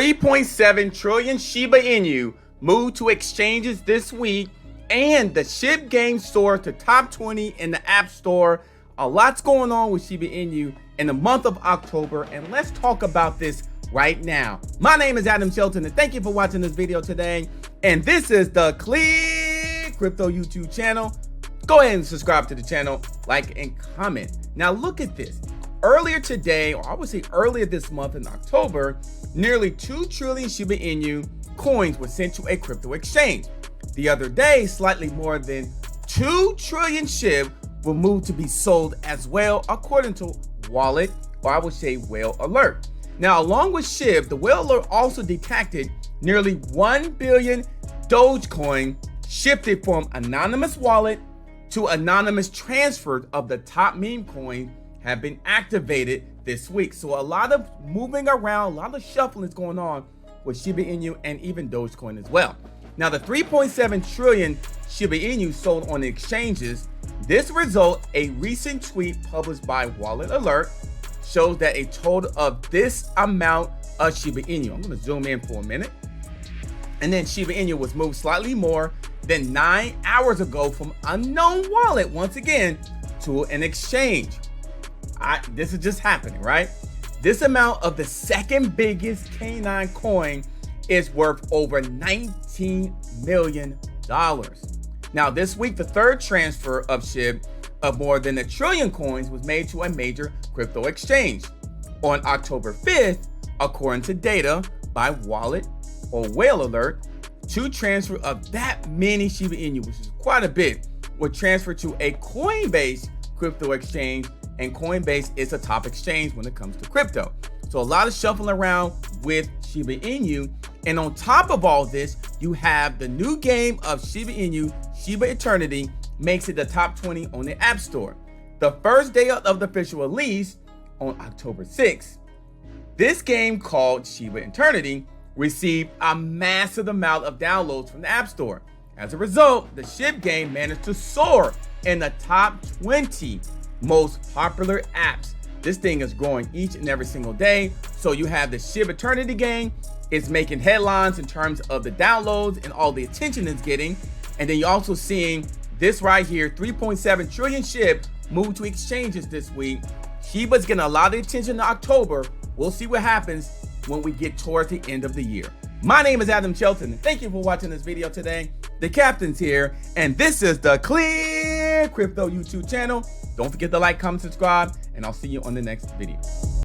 3.7 trillion Shiba Inu moved to exchanges this week, and the SHIB game soared to top 20 in the App Store. A lot's going on with Shiba Inu in the month of October, and let's talk about this right now. My name is Adam Shelton, and thank you for watching this video today. And this is the ClearCryptos YouTube channel. Go ahead and subscribe to the channel, like, and comment. Now look at this. Earlier today, or I would say earlier this month in October, nearly 2 trillion Shiba Inu coins were sent to a crypto exchange. The other day, slightly more than 2 trillion SHIB were moved to be sold as well, according to Wallet, or I would say Whale Alert. Now, along with SHIB, the Whale Alert also detected nearly 1 billion Dogecoin shifted from anonymous wallet to anonymous transfer of the top meme coin have been activated this week. So a lot of moving around, a lot of shuffling is going on with Shiba Inu and even Dogecoin as well. Now, the 3.7 trillion Shiba Inu sold on the exchanges. This result, a recent tweet published by Wallet Alert, shows that a total of this amount of Shiba Inu. I'm going to zoom in for a minute. And then Shiba Inu was moved slightly more than 9 hours ago from unknown wallet once again to an exchange. This is just happening, right? This amount of the second biggest canine coin is worth over $19 million. Now, this week, the third transfer of SHIB of more than 1 trillion coins was made to a major crypto exchange. On October 5th, according to data by Wallet or Whale Alert, 2 transfer of that many Shiba Inu, which is quite a bit, were transferred to a Coinbase crypto exchange, and Coinbase is a top exchange when it comes to crypto. So a lot of shuffling around with Shiba Inu. And on top of all this, you have the new game of Shiba Inu, Shiba Eternity, makes it the top 20 on the App Store. The first day of the official release on October 6th, this game called Shiba Eternity received a massive amount of downloads from the App Store. As a result, the SHIB game managed to soar in the top 20 most popular apps. This thing is growing each and every single day. So you have the SHIB Eternity game. It's making headlines in terms of the downloads and all the attention it's getting. And then you're also seeing this right here, 3.7 trillion SHIB moved to exchanges this week. Shiba's getting a lot of attention in October. We'll see what happens when we get towards the end of the year. My name is Adam Shelton, and thank you for watching this video today. The Captain's here, and this is the ClearCryptos YouTube channel. Don't forget to like, comment, subscribe, and I'll see you on the next video.